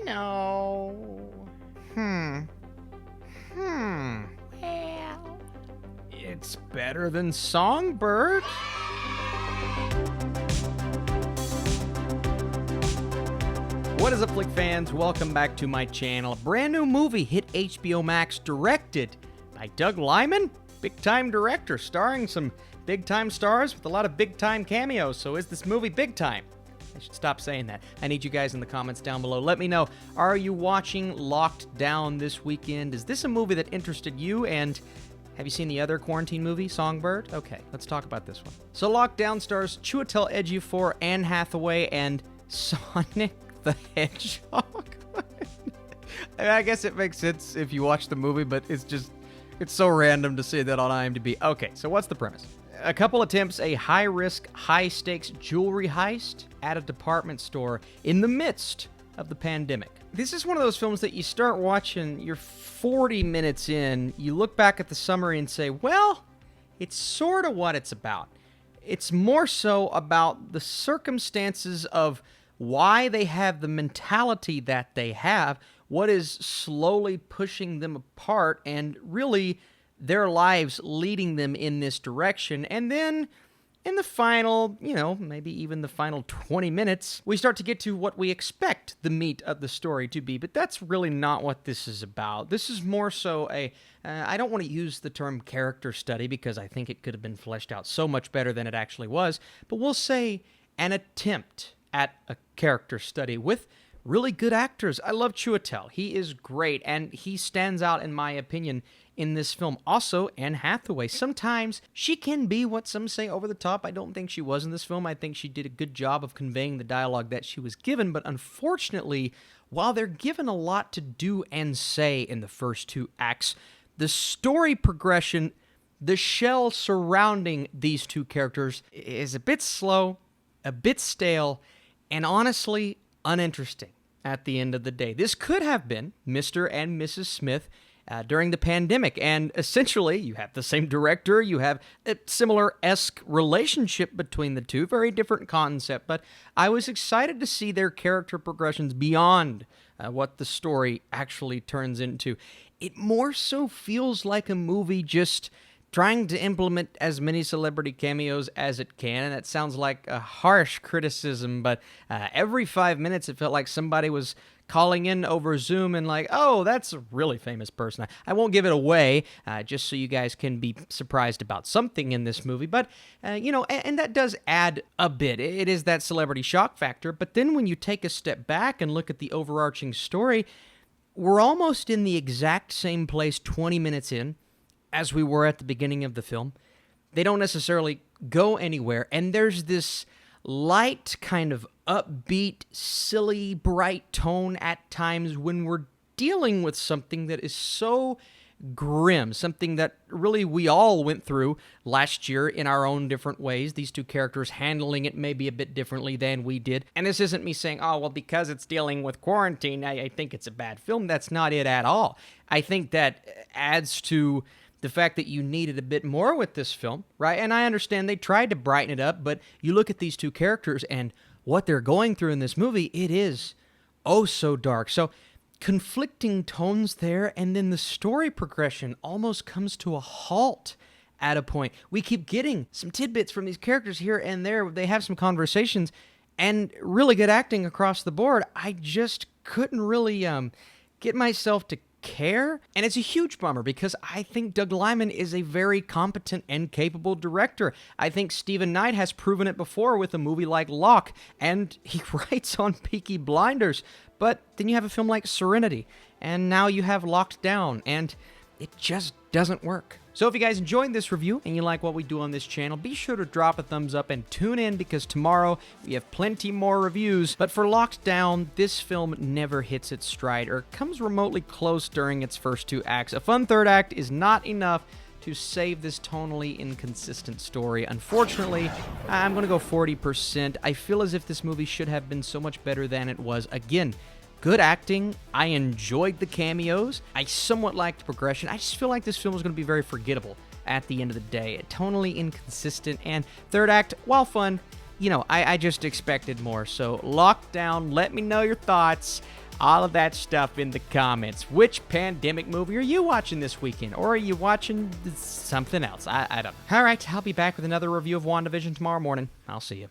No. Well, It's better than Songbird. What is up, Flick fans? Welcome back to my channel. A brand new movie hit HBO Max, directed by Doug Liman. Big-time director, starring some big-time stars with a lot of big-time cameos. So is this movie big time? I should stop saying that. I need you guys in the comments down below. Let me know, are you watching Locked Down this weekend? Is this a movie that interested you? And have you seen the other quarantine movie, Songbird? Okay, let's talk about this one. So Locked Down stars Chiwetel Ejiofor, Anne Hathaway, and Sonic the Hedgehog. I guess it makes sense if you watch the movie, but it's so random to say that on IMDb. Okay, so what's the premise? A couple attempts a high-risk, high-stakes jewelry heist at a department store in the midst of the pandemic. This is one of those films that you start watching, you're 40 minutes in, you look back at the summary and say, well, it's sort of what it's about. It's more so about the circumstances of why they have the mentality that they have, what is slowly pushing them apart, and really their lives leading them in this direction. And then in the final, maybe even the final 20 minutes, we start to get to what we expect the meat of the story to be. But that's really not what this is about. This is more so I don't want to use the term character study because I think it could have been fleshed out so much better than it actually was. But we'll say an attempt at a character study with really good actors. I love Chiwetel. He is great, and he stands out, in my opinion, in this film. Also, Anne Hathaway. Sometimes she can be what some say over the top. I don't think she was in this film. I think she did a good job of conveying the dialogue that she was given, but unfortunately, while they're given a lot to do and say in the first two acts, the story progression, the shell surrounding these two characters is a bit slow, a bit stale, and honestly, uninteresting at the end of the day. This could have been Mr. and Mrs. Smith during the pandemic, and essentially, you have the same director, you have a similar-esque relationship between the two, very different concept, but I was excited to see their character progressions beyond what the story actually turns into. It more so feels like a movie just trying to implement as many celebrity cameos as it can, and that sounds like a harsh criticism, but every 5 minutes it felt like somebody was calling in over Zoom and like, oh, that's a really famous person. I won't give it away, just so you guys can be surprised about something in this movie, but, and that does add a bit. It is that celebrity shock factor, but then when you take a step back and look at the overarching story, we're almost in the exact same place 20 minutes in as we were at the beginning of the film. They don't necessarily go anywhere, and there's this light, kind of upbeat, silly, bright tone at times when we're dealing with something that is so grim, something that really we all went through last year in our own different ways, these two characters handling it maybe a bit differently than we did. And this isn't me saying, oh, well, because it's dealing with quarantine, I think it's a bad film. That's not it at all. I think that adds to the fact that you needed a bit more with this film, right? And I understand they tried to brighten it up, but you look at these two characters and what they're going through in this movie, it is oh so dark. So conflicting tones there, and then the story progression almost comes to a halt at a point. We keep getting some tidbits from these characters here and there. They have some conversations and really good acting across the board. I just couldn't really get myself to care, and it's a huge bummer because I think Doug Liman is a very competent and capable director. I think Stephen Knight has proven it before with a movie like Locke, and he writes on Peaky Blinders, but then you have a film like Serenity, and now you have Locked Down, and it just doesn't work. So if you guys enjoyed this review and you like what we do on this channel, be sure to drop a thumbs up and tune in because tomorrow we have plenty more reviews. But for Locked Down, this film never hits its stride or comes remotely close during its first two acts. A fun third act is not enough to save this tonally inconsistent story. Unfortunately, I'm going to go 40%. I feel as if this movie should have been so much better than it was. Again, good acting. I enjoyed the cameos. I somewhat liked the progression. I just feel like this film was going to be very forgettable at the end of the day. Tonally inconsistent, and third act, while fun, I just expected more. So Locked Down, let me know your thoughts. All of that stuff in the comments. Which pandemic movie are you watching this weekend? Or are you watching something else? I don't know. All right, I'll be back with another review of WandaVision tomorrow morning. I'll see you.